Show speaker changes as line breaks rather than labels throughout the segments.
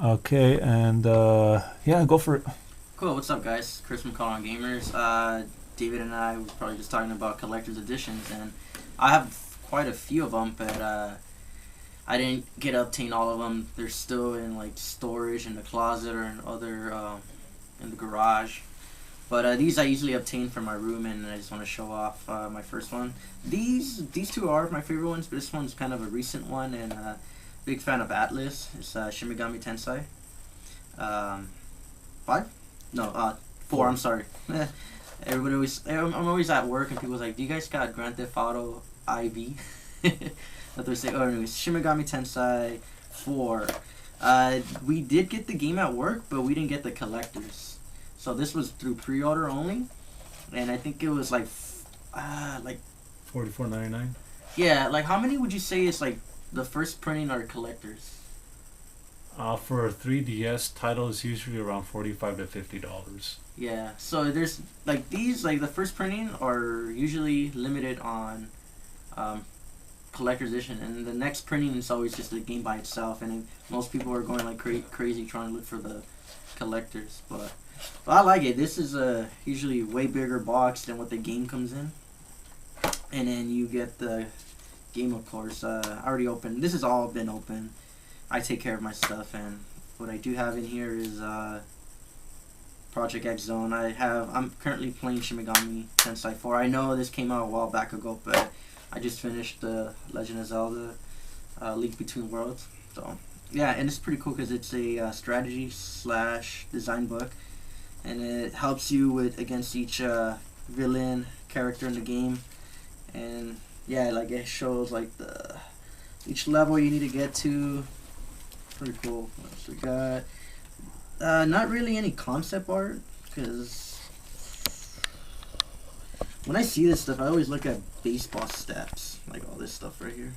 Okay, and yeah, go for it.
Cool, what's up, guys? Chris from Call on Gamers. David and I were probably just talking about collector's editions, and I have quite a few of them, but I didn't get to obtain all of them. They're still in like storage in the closet or in other in the garage. But these I usually obtain from my room, and I just want to show off my first one. These two are my favorite ones, but this one's kind of a recent one, and big fan of Atlas. It's Shin Megami Tensei. Um, Five? No, four. I'm
Four.
sorry. Everybody always. I'm always at work and people's like, "Do you guys got Grand Theft Auto IV?" That they say. Oh, anyways, Shin Megami Tensei 4. We did get the game at work, but we didn't get the collectors. So this was through pre-order only, and I think it was like
44.99.
yeah, like how many would you say is like the first printing are collectors?
For 3DS titles, usually around $45 to $50.
Yeah, so there's like these like the first printing are usually limited on um, collector's edition, and the next printing is always just a game by itself, and then most people are going like crazy trying to look for the collectors. But I like it. This is a usually way bigger box than what the game comes in, and then you get the game, of course. I already opened. This has all been open. I take care of my stuff, and what I do have in here is Project X Zone. I'm currently playing Shin Megami Tensei 4. I know this came out a while back ago, but I just finished the Legend of Zelda Link Between Worlds. So yeah, and it's pretty cool because it's a strategy slash design book, and it helps you with against each villain character in the game, and yeah, like it shows like the each level you need to get to. Pretty cool. What else we got? Not really any concept art, because when I see this stuff, I always look at baseball stats, like all this stuff right here.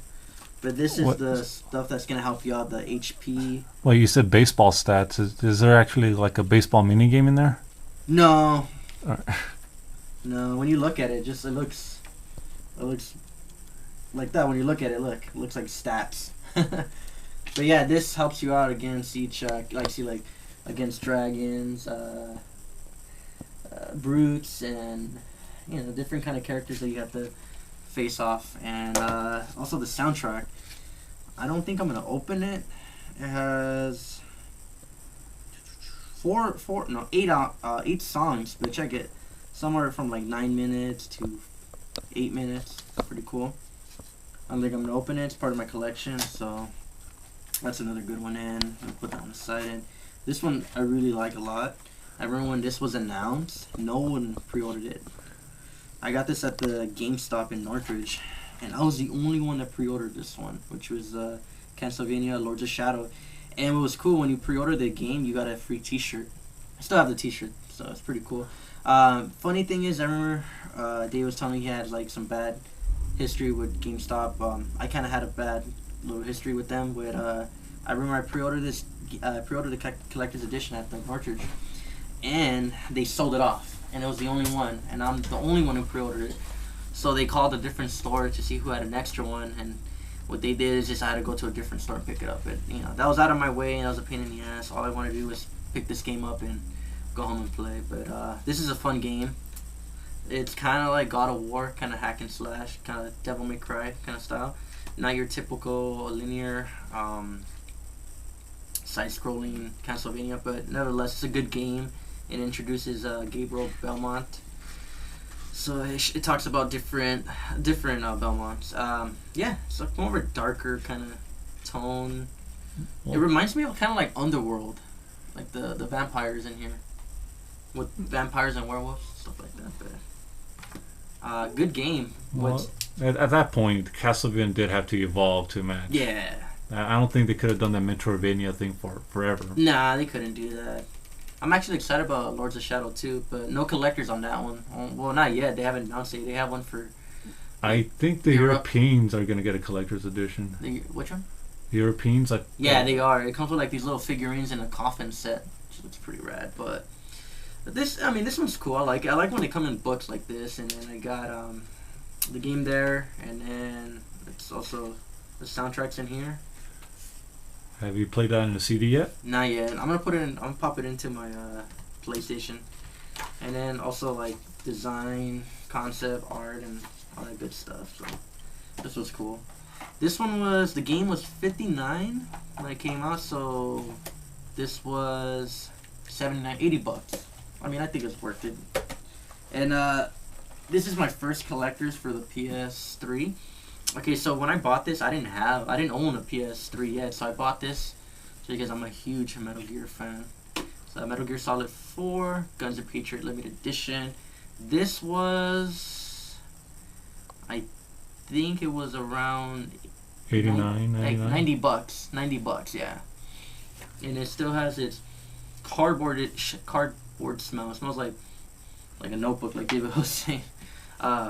But this is
What?
the stuff that's gonna help you out. The HP.
Well, you said baseball stats. Is there actually like a baseball mini game in there?
No,
Uh,
no. When you look at it, it looks like that. When you look at it, look, it looks like stats. But yeah, this helps you out against each, like against dragons, brutes, and different kind of characters that you have to face off, and also the soundtrack. I don't think I'm gonna open it. It has eight songs, but check it, somewhere from like 9 minutes to 8 minutes. Pretty cool. I don't think I'm gonna open it. It's part of my collection, so that's another good one. And I'll put that on the side. And this one I really like a lot. I remember when this was announced, no one pre-ordered it. I got this at the GameStop in Northridge, and I was the only one that pre-ordered this one, which was Castlevania Lords of Shadow. And what was cool, when you pre-order the game, you got a free T-shirt. I still have the T-shirt, so it's pretty cool. Funny thing is, I remember Dave was telling me he had like some bad history with GameStop. I kind of had a bad little history with them. With I remember I pre-ordered the collector's edition at the Northridge, and they sold it off, and it was the only one, and I'm the only one who pre-ordered it. So they called a different store to see who had an extra one, and what they did is just I had to go to a different store and pick it up. But that was out of my way, and that was a pain in the ass. All I wanted to do was pick this game up and go home and play. But this is a fun game. It's kind of like God of War, kind of hack and slash, kind of Devil May Cry kind of style. Not your typical linear side-scrolling Castlevania, but nevertheless, it's a good game. It introduces Gabriel Belmont, so it talks about different Belmonts. Yeah, it's like more of a darker kind of tone. It reminds me of kind of like Underworld, like the vampires in here, with vampires and werewolves, stuff like that. But good game.
well, at that point, Castlevania did have to evolve to match.
Yeah.
I don't think they could have done that Metroidvania thing for forever.
Nah, they couldn't do that. I'm actually excited about Lords of Shadow too, but no collectors on that one. Well, not yet. They haven't announced it. They have one for
I think the
Europe.
Europeans are going to get a collector's edition.
Which one?
The Europeans, like
Yeah, they are. It comes with like these little figurines in a coffin set, which looks pretty rad. But this one's cool. I like it. I like when they come in books like this, and then I got the game there, and then it's also the soundtracks in here.
Have you played that in a CD yet?
Not yet. I'm gonna pop it into my PlayStation, and then also like design, concept, art, and all that good stuff. So this was cool. The game was 59 when it came out, so this was 79, 80 bucks. I mean, I think it's worth it. And this is my first collector's for the PS3. Okay, so when I bought this, I didn't own a PS3 yet, so I bought this because I'm a huge Metal Gear fan. So Metal Gear Solid 4, Guns of Patriot Limited Edition. This was, I think it was around
89, 99?
like 90 bucks. 90 bucks, yeah. And it still has its cardboard smell. It smells like a notebook, like David was saying.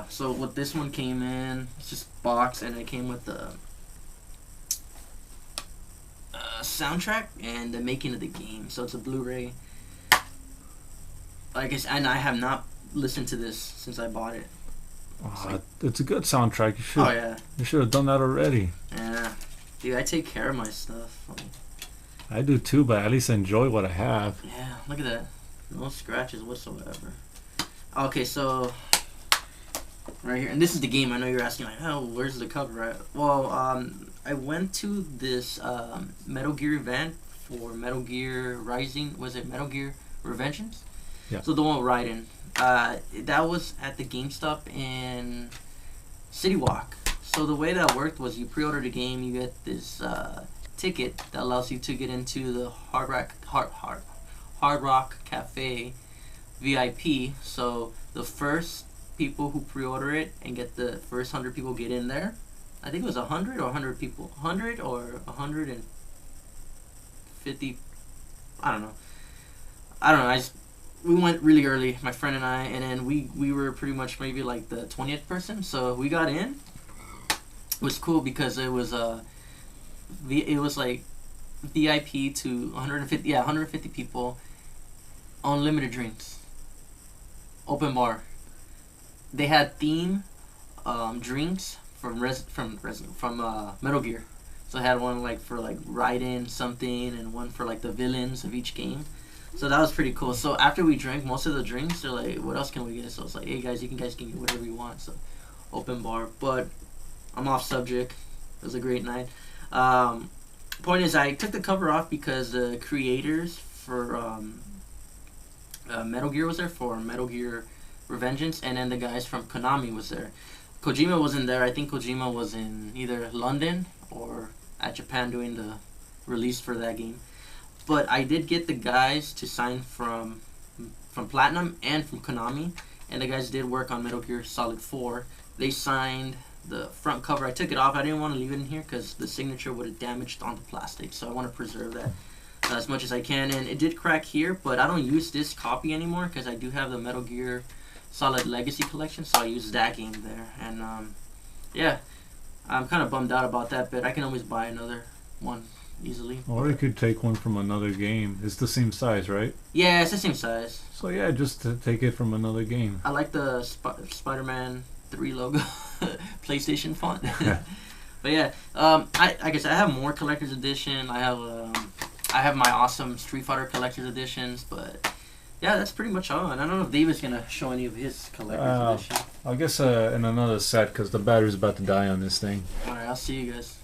So what this one came in, it's just box, and it came with the soundtrack and the making of the game. So it's a Blu-ray. I guess, and I have not listened to this since I bought it.
It's a good soundtrack.
Oh yeah.
You should have done that already.
Yeah, dude, I take care of my stuff.
I do too, but at least I enjoy what I have.
Yeah, look at that. No scratches whatsoever. Okay, so right here, and this is the game. I know you're asking, like, oh, where's the cover at? Well, I went to this Metal Gear event for Metal Gear Rising. Was it Metal Gear Revengeance?
Yeah.
So the one with Raiden. That was at the GameStop in City Walk. So the way that worked was you pre-order the game, you get this ticket that allows you to get into the Hard Rock Cafe VIP. So the first people who pre-order it and get the first 100 people get in there. I think it was 100 or 100 people. 100 or 150. I don't know. We went really early, my friend and I, and then we were pretty much maybe like the 20th person. So we got in. It was cool because it was like VIP to 150 people, unlimited drinks, open bar. They had theme drinks from Metal Gear. So I had one like for like Raiden something, and one for like the villains of each game. So that was pretty cool. So after we drank most of the drinks, they're like, "What else can we get?" So it's like, "Hey guys, you guys can get whatever you want." So open bar. But I'm off subject. It was a great night. Point is, I took the cover off because the creators for Metal Gear was there for Metal Gear Revengeance, and then the guys from Konami was there. Kojima wasn't there. I think Kojima was in either London or at Japan doing the release for that game. But I did get the guys to sign from Platinum and from Konami, and the guys did work on Metal Gear Solid 4. They signed the front cover. I took it off. I didn't want to leave it in here because the signature would have damaged on the plastic, so I want to preserve that as much as I can. And it did crack here, but I don't use this copy anymore because I do have the Metal Gear Solid Legacy Collection, so I use that game there. And yeah, I'm kind of bummed out about that, but I can always buy another one easily.
Or you could take one from another game. It's the same size, right?
Yeah, it's the same size.
So yeah, just to take it from another game.
I like the Spider-Man 3 logo, PlayStation font. But yeah, I guess I have more collector's edition. I have my awesome Street Fighter collector's editions, but yeah, that's pretty much all. And I don't know if David's gonna show any of his collector's edition.
I guess in another set because the battery's about to die on this thing.
All right, I'll see you guys.